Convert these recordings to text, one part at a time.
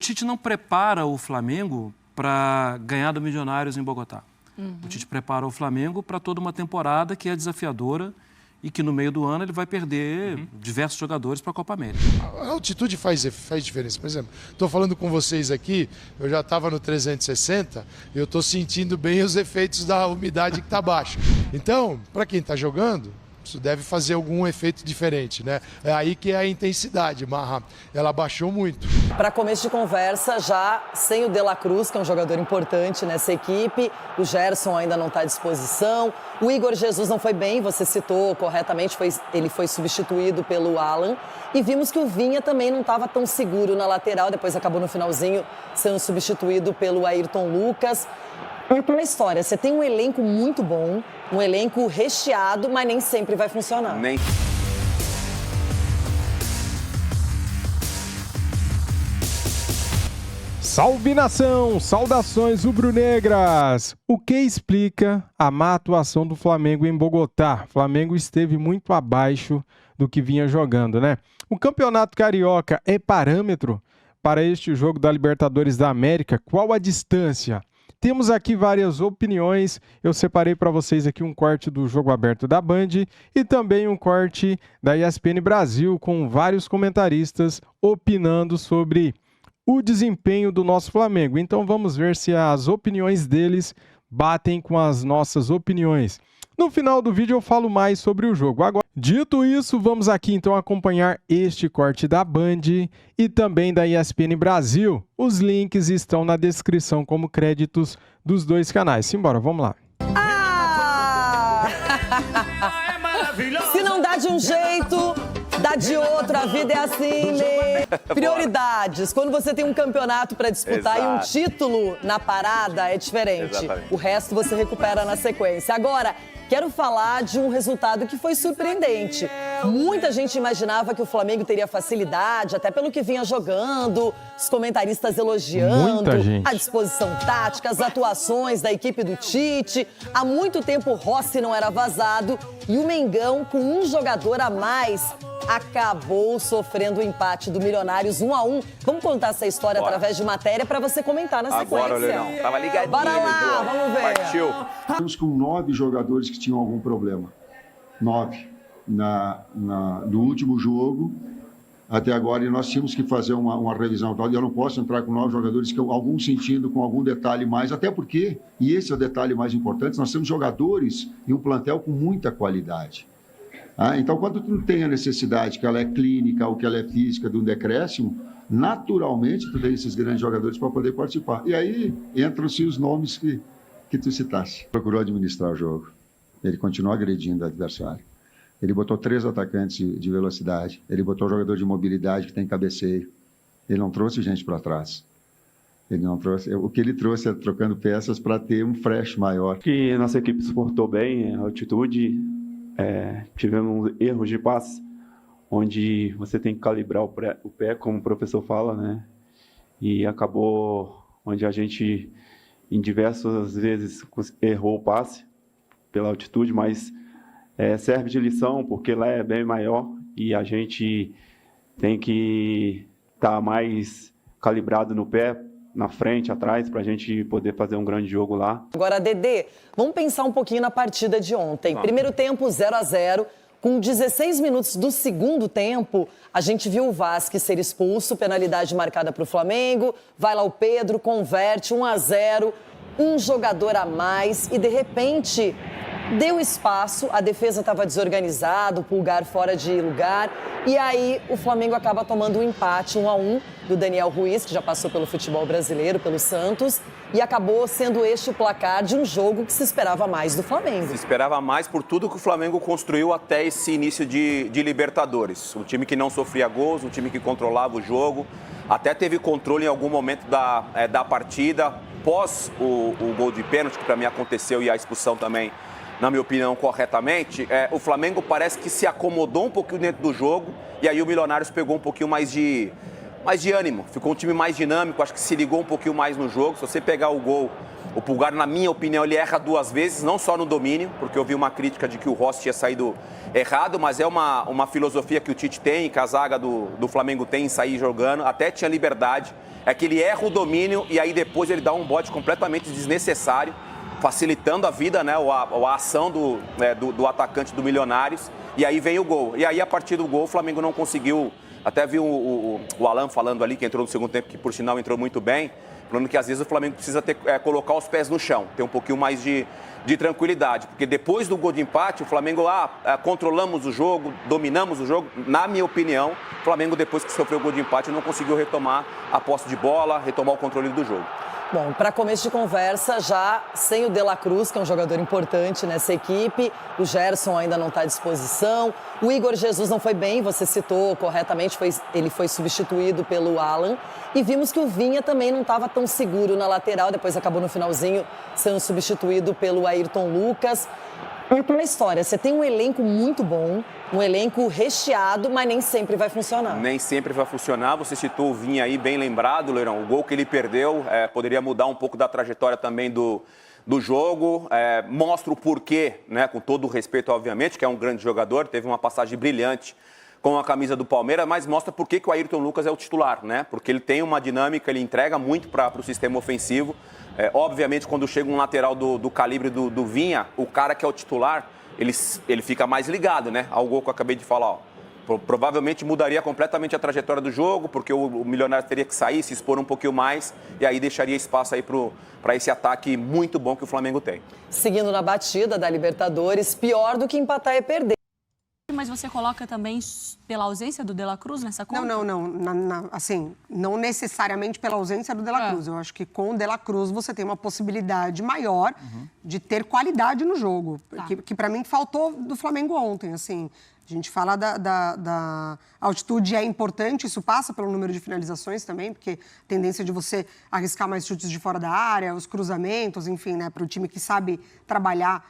O Tite não prepara o Flamengo para ganhar do Milionários em Bogotá. O Tite prepara o Flamengo para toda uma temporada que é desafiadora e que no meio do ano ele vai perder diversos jogadores para a Copa América. A altitude faz diferença. Por exemplo, estou falando com vocês aqui, eu já estava no 360, eu estou sentindo bem os efeitos da umidade que está baixa. Então, para quem está jogando, isso deve fazer algum efeito diferente, né? É aí que é a intensidade, Marra. Ela baixou muito. Para começo de conversa, já sem o De La Cruz, que é um jogador importante nessa equipe, o Gerson ainda não está à disposição, o Igor Jesus não foi bem, você citou corretamente, ele foi substituído pelo Alan, e vimos que o Vinha também não estava tão seguro na lateral, depois acabou no finalzinho sendo substituído pelo Ayrton Lucas. É aquela história, você tem um elenco muito bom, um elenco recheado, mas nem sempre vai funcionar. Nem. Salve nação, saudações rubro-negras! O que explica a má atuação do Flamengo em Bogotá? O Flamengo esteve muito abaixo do que vinha jogando, né? O Campeonato Carioca é parâmetro para este jogo da Libertadores da América? Qual a distância? Temos aqui várias opiniões, eu separei para vocês aqui um corte do Jogo Aberto da Band e também um corte da ESPN Brasil com vários comentaristas opinando sobre o desempenho do nosso Flamengo. Então vamos ver se as opiniões deles batem com as nossas opiniões. No final do vídeo eu falo mais sobre o jogo. Agora, dito isso, vamos aqui então acompanhar este corte da Band e também da ESPN Brasil. Os links estão na descrição como créditos dos dois canais. Simbora, vamos lá. Se não dá de um jeito, dá de outro, a vida é assim, né? Prioridades. Quando você tem um campeonato para disputar e um título na parada, é diferente. Exatamente. O resto você recupera na sequência. Agora, quero falar de um resultado que foi surpreendente. Muita gente imaginava que o Flamengo teria facilidade, até pelo que vinha jogando, os comentaristas elogiando, a disposição tática, as atuações da equipe do Tite. Há muito tempo o Rossi não era vazado e o Mengão, com um jogador a mais, acabou sofrendo o empate do Milionários 1-1. Vamos contar essa história através de matéria para você comentar na sequência. Agora, Leão, tava ligadinho. Bora lá, vamos ver. Partiu. Estamos com 9 jogadores que tinham algum problema. 9. Do último jogo até agora, e nós tínhamos que fazer uma revisão. Eu não posso entrar com 9 jogadores, que algum sentindo, com algum detalhe mais, até porque, e esse é o detalhe mais importante, nós temos jogadores e um plantel com muita qualidade. Então, quando tu não tem a necessidade, que ela é clínica ou que ela é física, de um decréscimo, naturalmente tu tem esses grandes jogadores para poder participar. E aí entram-se os nomes que tu citaste. Procurou administrar o jogo. Ele continuou agredindo o adversário. Ele botou 3 atacantes de velocidade. Ele botou jogador de mobilidade que tem cabeceio. Ele não trouxe gente para trás. Ele não trouxe. O que ele trouxe é trocando peças para ter um fresh maior. Que nossa equipe suportou bem a altitude. Tivemos erros de passe, onde você tem que calibrar o pé, como o professor fala, né? E acabou onde a gente, em diversas vezes, errou o passe pela altitude, mas serve de lição, porque lá é bem maior e a gente tem que estar mais calibrado no pé, na frente, atrás, para a gente poder fazer um grande jogo lá. Agora, Dedê, vamos pensar um pouquinho na partida de ontem. Primeiro tempo, 0-0. Com 16 minutos do segundo tempo, a gente viu o Vasque ser expulso, penalidade marcada para o Flamengo. Vai lá o Pedro, converte, 1-0, um jogador a mais e, de repente, deu espaço, a defesa estava desorganizada, o Pulgar fora de lugar. E aí o Flamengo acaba tomando um empate 1-1 do Daniel Ruiz, que já passou pelo futebol brasileiro, pelo Santos, e acabou sendo este o placar de um jogo que se esperava mais do Flamengo. Se esperava mais por tudo que o Flamengo construiu até esse início de Libertadores. Um time que não sofria gols, um time que controlava o jogo, até teve controle em algum momento da partida, pós o gol de pênalti, que para mim aconteceu, e a expulsão também, na minha opinião, corretamente. O Flamengo parece que se acomodou um pouquinho dentro do jogo, e aí o Milionários pegou um pouquinho mais de mais de ânimo, ficou um time mais dinâmico, acho que se ligou um pouquinho mais no jogo. Se você pegar o gol, o Pulgar, na minha opinião, ele erra 2 vezes, não só no domínio, porque eu vi uma crítica de que o Rossi tinha saído errado, mas é uma filosofia que o Tite tem, que a zaga do Flamengo tem em sair jogando, até tinha liberdade. É que ele erra o domínio e aí depois ele dá um bote completamente desnecessário, facilitando a vida, né, a ação do atacante do Milionários, e aí vem o gol. E aí, a partir do gol, o Flamengo não conseguiu. Até vi o Alan falando ali, que entrou no segundo tempo, que por sinal entrou muito bem, falando que às vezes o Flamengo precisa colocar os pés no chão, ter um pouquinho mais de tranquilidade, porque depois do gol de empate, o Flamengo, controlamos o jogo, dominamos o jogo. Na minha opinião, o Flamengo, depois que sofreu o gol de empate, não conseguiu retomar a posse de bola, retomar o controle do jogo. Bom, para começo de conversa, já sem o De La Cruz, que é um jogador importante nessa equipe, o Gerson ainda não está à disposição, o Igor Jesus não foi bem, você citou corretamente, ele foi substituído pelo Alan, e vimos que o Vinha também não estava tão seguro na lateral, depois acabou no finalzinho sendo substituído pelo Ayrton Lucas. É aquela história, você tem um elenco muito bom, um elenco recheado, mas nem sempre vai funcionar. Nem sempre vai funcionar. Você citou o Vinha aí, bem lembrado, Leirão. O gol que ele perdeu poderia mudar um pouco da trajetória também do jogo. Mostra o porquê, né, com todo o respeito, obviamente, que é um grande jogador, teve uma passagem brilhante com a camisa do Palmeiras, mas mostra por que o Ayrton Lucas é o titular, né? Porque ele tem uma dinâmica, ele entrega muito para o sistema ofensivo. Obviamente, quando chega um lateral do calibre do Vinha, o cara que é o titular, ele fica mais ligado, né, ao gol que eu acabei de falar. Provavelmente mudaria completamente a trajetória do jogo, porque o Milionário teria que sair, se expor um pouquinho mais, e aí deixaria espaço aí para esse ataque muito bom que o Flamengo tem. Seguindo na batida da Libertadores, pior do que empatar é perder. Mas você coloca também pela ausência do De La Cruz nessa conta? Não. Assim, não necessariamente pela ausência do De La Cruz. Eu acho que com o De La Cruz você tem uma possibilidade maior de ter qualidade no jogo. Tá. Que para mim faltou do Flamengo ontem, assim. A gente fala da altitude é importante, isso passa pelo número de finalizações também, porque a tendência de você arriscar mais chutes de fora da área, os cruzamentos, enfim, né, para o time que sabe trabalhar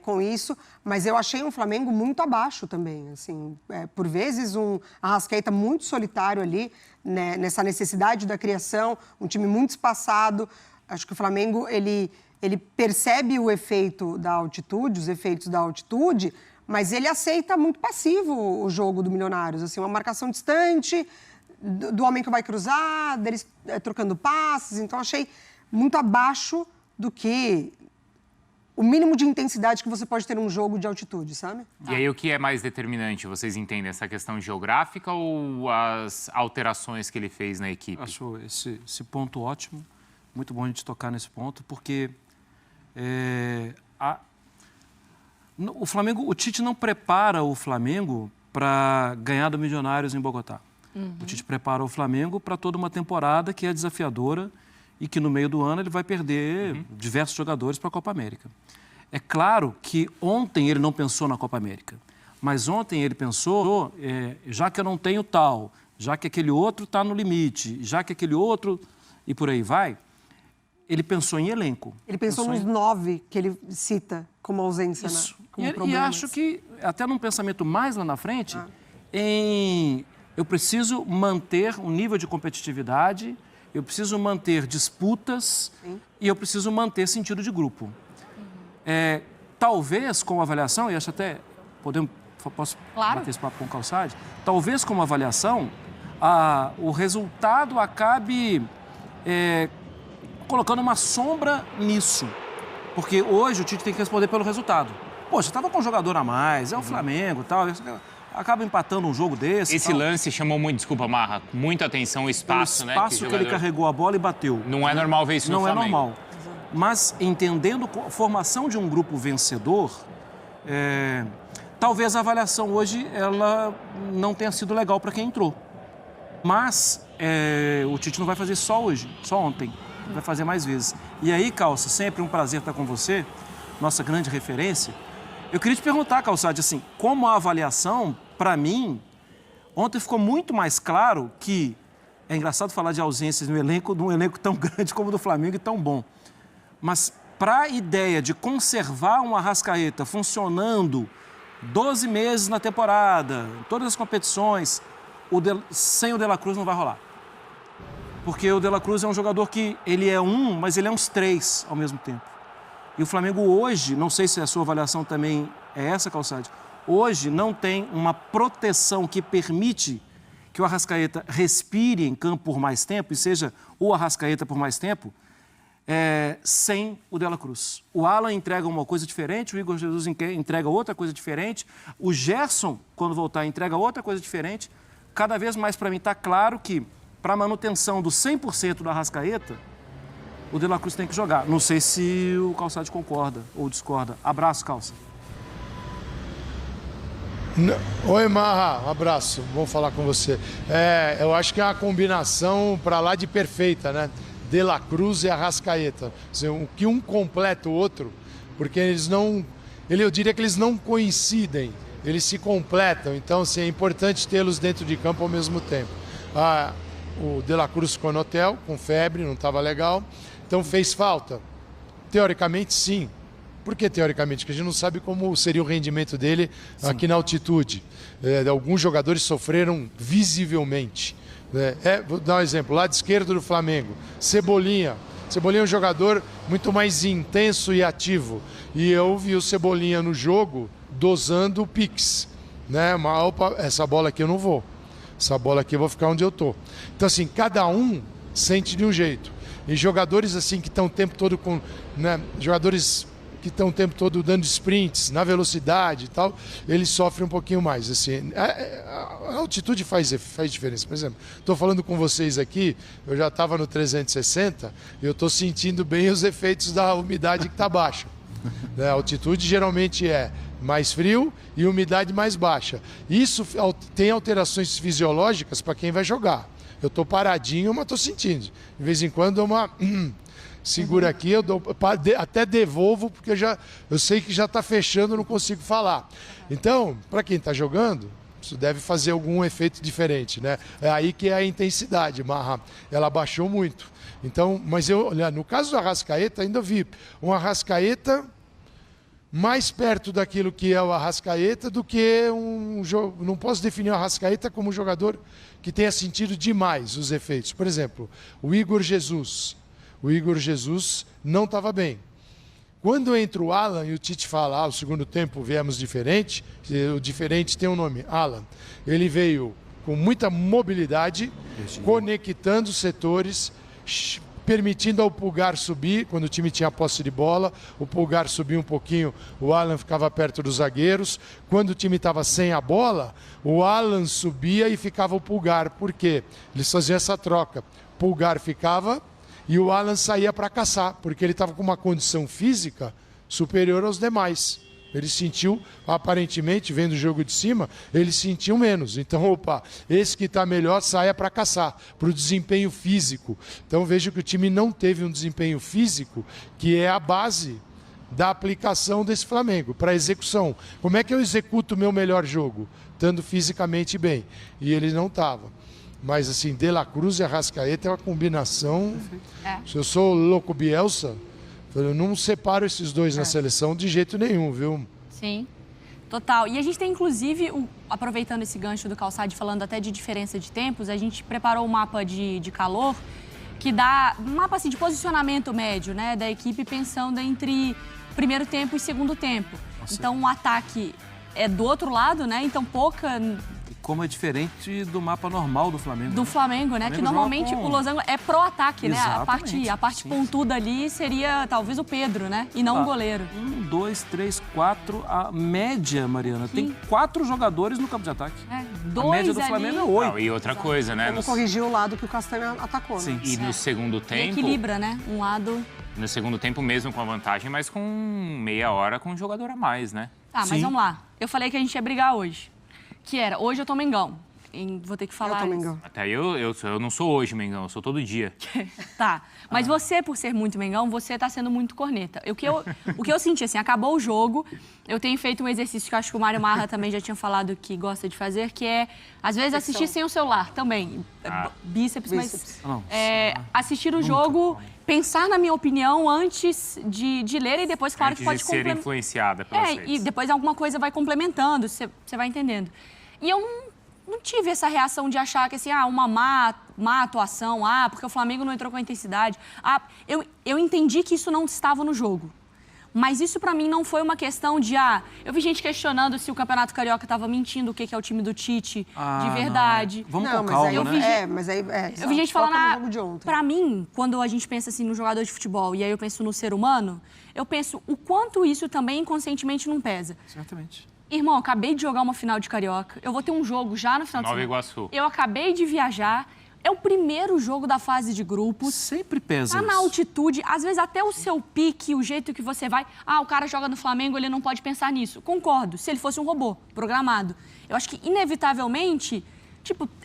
com isso, mas eu achei um Flamengo muito abaixo também, assim, por vezes um Arrascaeta muito solitário ali, né, nessa necessidade da criação, um time muito espaçado. Acho que o Flamengo, ele percebe o efeito da altitude, os efeitos da altitude, mas ele aceita muito passivo o jogo do Milionários, assim, uma marcação distante do homem que vai cruzar, deles trocando passes, então achei muito abaixo do que o mínimo de intensidade que você pode ter num jogo de altitude, sabe? E aí, o que é mais determinante? Vocês entendem essa questão geográfica ou as alterações que ele fez na equipe? Acho esse ponto ótimo, muito bom a gente tocar nesse ponto, porque o Flamengo, o Tite não prepara o Flamengo para ganhar do Milionários em Bogotá. O Tite prepara o Flamengo para toda uma temporada que é desafiadora e que no meio do ano ele vai perder diversos jogadores para a Copa América. É claro que ontem ele não pensou na Copa América, mas ontem ele pensou, já que eu não tenho tal, já que aquele outro está no limite, já que aquele outro, e por aí vai, ele pensou em elenco. Ele pensou nos 9 que ele cita como ausência, isso. Né? Como e acho que, até num pensamento mais lá na frente, eu preciso manter um nível de competitividade, eu preciso manter disputas e eu preciso manter sentido de grupo. Talvez com avaliação, e acho até, posso bater esse papo com o Calçade, talvez com uma avaliação, o resultado acabe colocando uma sombra nisso. Porque hoje o Tite tem que responder pelo resultado. Poxa, estava com um jogador a mais, é o Flamengo e tal, acaba empatando um jogo desse. Esse lance chamou muito, desculpa, Marra, muita atenção, o espaço, né? O espaço que ele carregou a bola e bateu. Não é normal ver isso no Flamengo. Não é normal. Mas entendendo a formação de um grupo vencedor, talvez a avaliação hoje ela não tenha sido legal para quem entrou. Mas o Tite não vai fazer só hoje, só ontem. Vai fazer mais vezes. E aí, Calça, sempre um prazer estar com você, nossa grande referência. Eu queria te perguntar, Calçade, assim, como a avaliação, para mim, ontem ficou muito mais claro que é engraçado falar de ausências no elenco, de um elenco tão grande como o do Flamengo e tão bom. Mas para a ideia de conservar um Arrascaeta funcionando 12 meses na temporada, em todas as competições, sem o De La Cruz não vai rolar. Porque o De La Cruz é um jogador que ele é mas ele é uns 3 ao mesmo tempo. E o Flamengo hoje, não sei se a sua avaliação também é essa, Calçade, hoje não tem uma proteção que permite que o Arrascaeta respire em campo por mais tempo, e seja o Arrascaeta por mais tempo, sem o De La Cruz. O Alan entrega uma coisa diferente, o Igor Jesus entrega outra coisa diferente, o Gerson, quando voltar, entrega outra coisa diferente. Cada vez mais, para mim, está claro que, para a manutenção do 100% do Arrascaeta, o De La Cruz tem que jogar. Não sei se o Calçade concorda ou discorda. Abraço, Calça. Oi, Marra, um abraço, bom falar com você. Eu acho que é uma combinação para lá de perfeita, né? De La Cruz e Arrascaeta. Que um completa o outro, porque eu diria que eles não coincidem, eles se completam. Então, assim, é importante tê-los dentro de campo ao mesmo tempo. O De La Cruz ficou no hotel, com febre, não estava legal. Então, fez falta? Teoricamente, sim. Por que teoricamente? Porque a gente não sabe como seria o rendimento dele aqui na altitude. Alguns jogadores sofreram visivelmente. Vou dar um exemplo, lado esquerdo do Flamengo, Cebolinha. Cebolinha é um jogador muito mais intenso e ativo. E eu vi o Cebolinha no jogo dosando o Pix. Opa, essa bola aqui eu não vou. Essa bola aqui eu vou ficar onde eu tô. Então, assim, cada um sente de um jeito. E jogadores assim que estão o tempo todo com... jogadores que estão o tempo todo dando sprints na velocidade e tal, eles sofrem um pouquinho mais. Assim, a altitude faz diferença. Por exemplo, estou falando com vocês aqui, eu já estava no 360, e eu estou sentindo bem os efeitos da umidade que está baixa. A altitude geralmente é mais frio e umidade mais baixa. Isso tem alterações fisiológicas para quem vai jogar. Eu estou paradinho, mas estou sentindo. De vez em quando uma... segura aqui, eu até devolvo, porque eu sei que já está fechando, eu não consigo falar. Então, para quem está jogando, isso deve fazer algum efeito diferente, né? É aí que é a intensidade, Marra. Ela baixou muito. Então, mas no caso do Arrascaeta, ainda vi um Arrascaeta mais perto daquilo que é o Arrascaeta do que um jogo. Não posso definir o Arrascaeta como um jogador que tenha sentido demais os efeitos. Por exemplo, o Igor Jesus. O Igor Jesus não estava bem. Quando entra o Alan e o Tite fala, o segundo tempo viemos diferente, o diferente tem um nome, Alan. Ele veio com muita mobilidade, conectando setores, permitindo ao Pulgar subir, quando o time tinha posse de bola, o Pulgar subia um pouquinho, o Alan ficava perto dos zagueiros. Quando o time estava sem a bola, o Alan subia e ficava o Pulgar. Por quê? Eles faziam essa troca. Pulgar ficava... e o Alan saía para caçar, porque ele estava com uma condição física superior aos demais. Ele sentiu, aparentemente, vendo o jogo de cima, ele sentiu menos. Então, esse que está melhor saia para caçar, para o desempenho físico. Então, vejo que o time não teve um desempenho físico, que é a base da aplicação desse Flamengo, para a execução. Como é que eu executo o meu melhor jogo? Estando fisicamente bem. E ele não estava. Mas, assim, De La Cruz e Arrascaeta é uma combinação. Se eu sou louco Bielsa, eu não separo esses dois na seleção de jeito nenhum, viu? Sim, total. E a gente tem, inclusive, aproveitando esse gancho do Calçade, falando até de diferença de tempos, a gente preparou um mapa de calor que dá um mapa assim, de posicionamento médio, né, da equipe, pensando entre primeiro tempo e segundo tempo. Então, o ataque é do outro lado, né? Então, pouca... Como é diferente do mapa normal do Flamengo. Do Flamengo, né? Que normalmente o losango é pró-ataque, né? A parte pontuda ali seria talvez o Pedro, né? E não o goleiro. 1, 2, 3, 4. A média, Mariana, tem 4 jogadores no campo de ataque. A média do Flamengo é 8. Não, e outra coisa, né? Vamos corrigir o lado que o Castanha atacou, né? E no segundo tempo... E equilibra, né? Um lado... No segundo tempo mesmo com a vantagem, mas com meia hora com um jogador a mais, né? Tá, mas vamos lá. Eu falei que a gente ia brigar hoje. Que era, hoje eu tô Mengão. Vou ter que falar. Eu tô Mengão. Até eu não sou hoje Mengão, eu sou todo dia. Tá. Mas você, por ser muito Mengão, você tá sendo muito corneta. O que eu senti, assim, acabou o jogo, eu tenho feito um exercício que eu acho que o Mário Marra também já tinha falado que gosta de fazer, que é, às vezes, assistir sem o celular também. Bíceps, mas... assistir o jogo... Pensar na minha opinião antes de ler e depois, claro, antes que pode de ser influenciada pelas redes. E depois alguma coisa vai complementando, você vai entendendo. E eu não tive essa reação de achar que, assim, uma má má atuação, porque o Flamengo não entrou com a intensidade. Eu entendi que isso não estava no jogo. Mas isso, pra mim, não foi uma questão de... eu vi gente questionando se o Campeonato Carioca estava mentindo o que é o time do Tite de verdade. Vamos com calma, Eu vi gente falando... Pra mim, quando a gente pensa assim no jogador de futebol e aí eu penso no ser humano, eu penso o quanto isso também inconscientemente não pesa. Certamente. Irmão, eu acabei de jogar uma final de Carioca. Eu vou ter um jogo já no final de semana. Nova Iguaçu. Eu acabei de viajar. É o primeiro jogo da fase de grupos. Sempre pesa Tá isso. na altitude, às vezes até o seu pique, o jeito que você vai. O cara joga no Flamengo, ele não pode pensar nisso. Concordo, se ele fosse um robô programado. Eu acho que, inevitavelmente,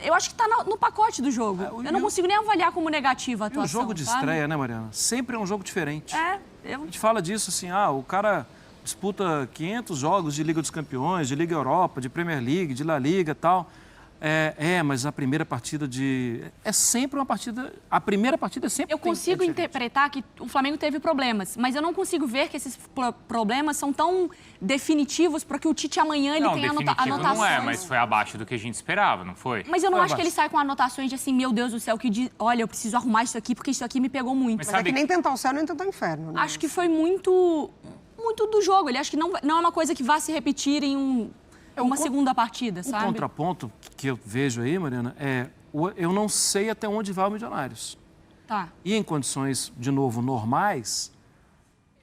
eu acho que tá no pacote do jogo. Eu não consigo nem avaliar como negativa a atuação. E o jogo de estreia, né, Mariana? Sempre é um jogo diferente. A gente fala disso assim, o cara disputa 500 jogos de Liga dos Campeões, de Liga Europa, de Premier League, de La Liga e tal. Mas a primeira partida é sempre uma partida... A primeira partida é sempre... Eu consigo interpretar que o Flamengo teve problemas, mas eu não consigo ver que esses problemas são tão definitivos para que o Tite amanhã ele tenha anotações. Não mas foi abaixo do que a gente esperava, não foi? Mas eu não acho que ele sai com anotações de assim, meu Deus do céu, que diz, olha, eu preciso arrumar isso aqui porque isso aqui me pegou muito. Mas é que nem tentar o céu, nem tentar o inferno. Né? Acho que foi muito do jogo. Ele acho que não é uma coisa que vá se repetir em uma segunda partida, sabe? O contraponto que eu vejo aí, Mariana, eu não sei até onde vai o Milionários. Tá. E em condições, de novo, normais,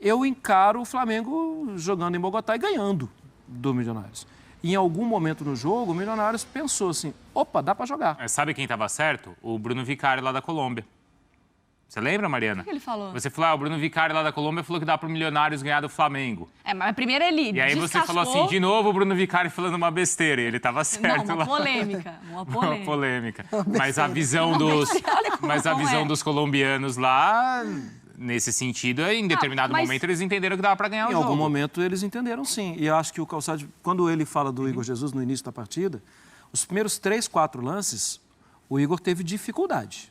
eu encaro o Flamengo jogando em Bogotá e ganhando do Milionários. E em algum momento no jogo, o Milionários pensou assim, opa, dá pra jogar. Sabe quem estava certo? O Bruno Vicari, lá da Colômbia. Você lembra, Mariana? O que ele falou? Você falou, o Bruno Vicari lá da Colômbia falou que dá para o Milionários ganhar do Flamengo. Mas primeiro ele E aí você falou assim, de novo o Bruno Vicari falando uma besteira. E ele estava certo lá. Uma polêmica. Mas a visão dos colombianos lá, nesse sentido, em determinado momento, eles entenderam que dava para ganhar o jogo. Em algum momento eles entenderam, sim. E eu acho que o Calçade, quando ele fala do Igor Jesus no início da partida, os primeiros 3, 4 lances, o Igor teve dificuldade.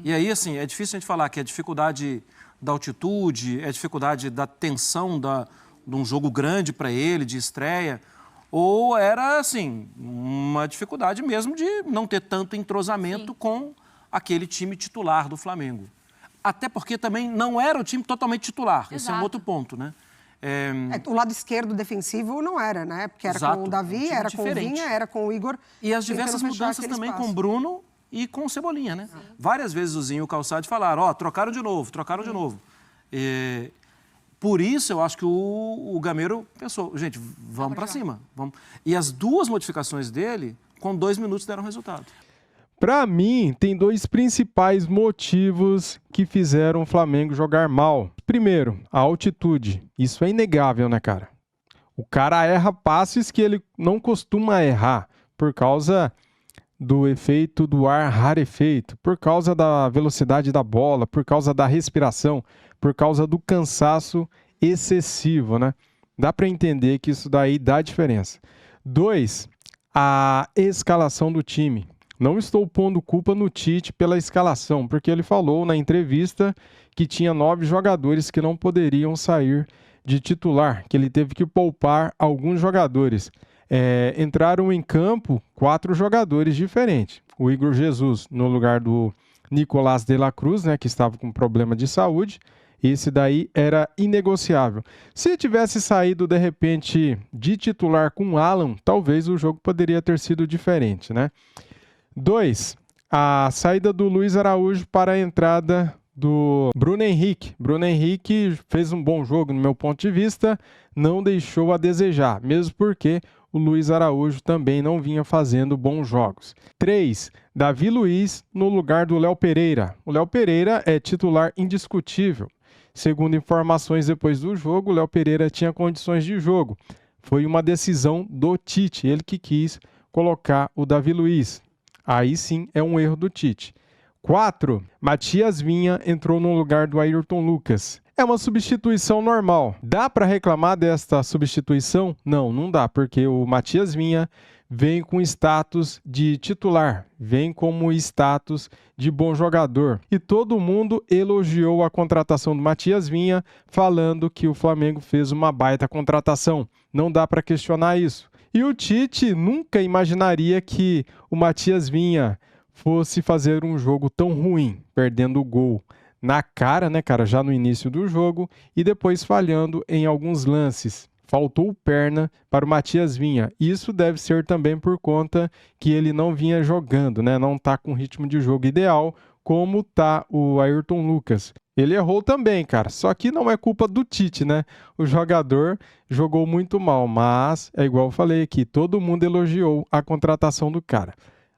E aí, assim, é difícil a gente falar que é dificuldade da altitude, é dificuldade da tensão de um jogo grande para ele, de estreia, ou era, assim, uma dificuldade mesmo de não ter tanto entrosamento com aquele time titular do Flamengo. Até porque também não era o time totalmente titular. Esse é um outro ponto, né? O lado esquerdo defensivo não era, né? Porque era com o Davi, era com o Vinha, era com o Igor. E as diversas mudanças também com o Bruno e com o Cebolinha, né? Várias vezes o Zinho e o Calçade falaram, trocaram de novo. Por isso, eu acho que o Gameiro pensou, gente, vamos para cima. Vamos. E as duas modificações dele, com 2 minutos, deram resultado. Para mim, tem 2 principais motivos que fizeram o Flamengo jogar mal. Primeiro, a altitude. Isso é inegável, né, cara? O cara erra passes que ele não costuma errar por causa do efeito do ar rarefeito, por causa da velocidade da bola, por causa da respiração, por causa do cansaço excessivo, né? Dá para entender que isso daí dá diferença. 2, a escalação do time. Não estou pondo culpa no Tite pela escalação, porque ele falou na entrevista que tinha 9 jogadores que não poderiam sair de titular, que ele teve que poupar alguns jogadores. Entraram em campo 4 jogadores diferentes. O Igor Jesus no lugar do Nicolás de la Cruz, né, que estava com problema de saúde. Esse daí era inegociável. Se tivesse saído, de repente, de titular com o Alan, talvez o jogo poderia ter sido diferente, né? 2, a saída do Luiz Araújo para a entrada do Bruno Henrique. Bruno Henrique fez um bom jogo, no meu ponto de vista, não deixou a desejar, mesmo porque o Luiz Araújo também não vinha fazendo bons jogos. 3, Davi Luiz no lugar do Léo Pereira. O Léo Pereira é titular indiscutível. Segundo informações depois do jogo, o Léo Pereira tinha condições de jogo. Foi uma decisão do Tite, ele que quis colocar o Davi Luiz. Aí sim é um erro do Tite. 4, Matias Vinha entrou no lugar do Ayrton Lucas. É uma substituição normal. Dá para reclamar desta substituição? Não, não dá, porque o Matias Vinha vem com status de titular, vem como status de bom jogador. E todo mundo elogiou a contratação do Matias Vinha, falando que o Flamengo fez uma baita contratação. Não dá para questionar isso. E o Tite nunca imaginaria que o Matias Vinha fosse fazer um jogo tão ruim, perdendo o gol na cara, né, cara, já no início do jogo e depois falhando em alguns lances. Faltou perna para o Matias Vinha. Isso deve ser também por conta que ele não vinha jogando, né? Não está com ritmo de jogo ideal, como tá o Ayrton Lucas. Ele errou também, cara. Só que não é culpa do Tite, né? O jogador jogou muito mal, mas é igual eu falei aqui, todo mundo elogiou a contratação do cara.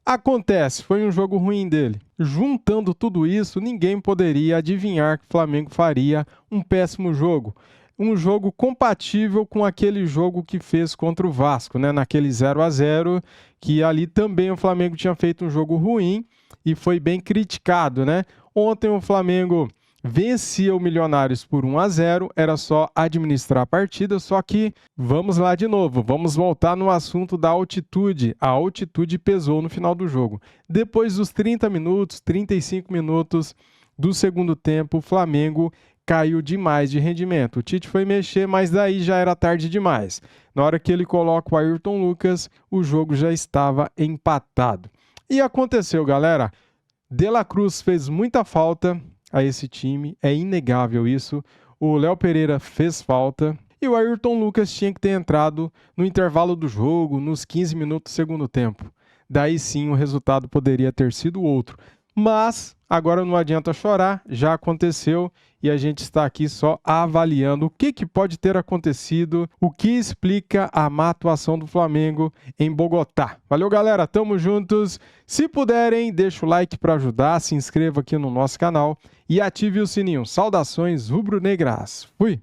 Acontece, foi um jogo ruim dele. Juntando tudo isso, ninguém poderia adivinhar que o Flamengo faria um péssimo jogo. Um jogo compatível com aquele jogo que fez contra o Vasco, né? Naquele 0-0, que ali também o Flamengo tinha feito um jogo ruim e foi bem criticado, né? Ontem o Flamengo vencia o Milionários por 1-0, era só administrar a partida, só que vamos lá de novo, vamos voltar no assunto da altitude. A altitude pesou no final do jogo. Depois dos 30 minutos, 35 minutos do segundo tempo, o Flamengo caiu demais de rendimento. O Tite foi mexer, mas daí já era tarde demais. Na hora que ele coloca o Ayrton Lucas, o jogo já estava empatado. E aconteceu, galera. De La Cruz fez muita falta a esse time, é inegável isso. O Léo Pereira fez falta e o Ayrton Lucas tinha que ter entrado no intervalo do jogo, nos 15 minutos do segundo tempo. Daí sim o resultado poderia ter sido outro. Mas agora não adianta chorar, já aconteceu e a gente está aqui só avaliando o que pode ter acontecido, o que explica a má atuação do Flamengo em Bogotá. Valeu, galera, tamo juntos. Se puderem, deixa o like para ajudar, se inscreva aqui no nosso canal e ative o sininho. Saudações rubro-negras. Fui!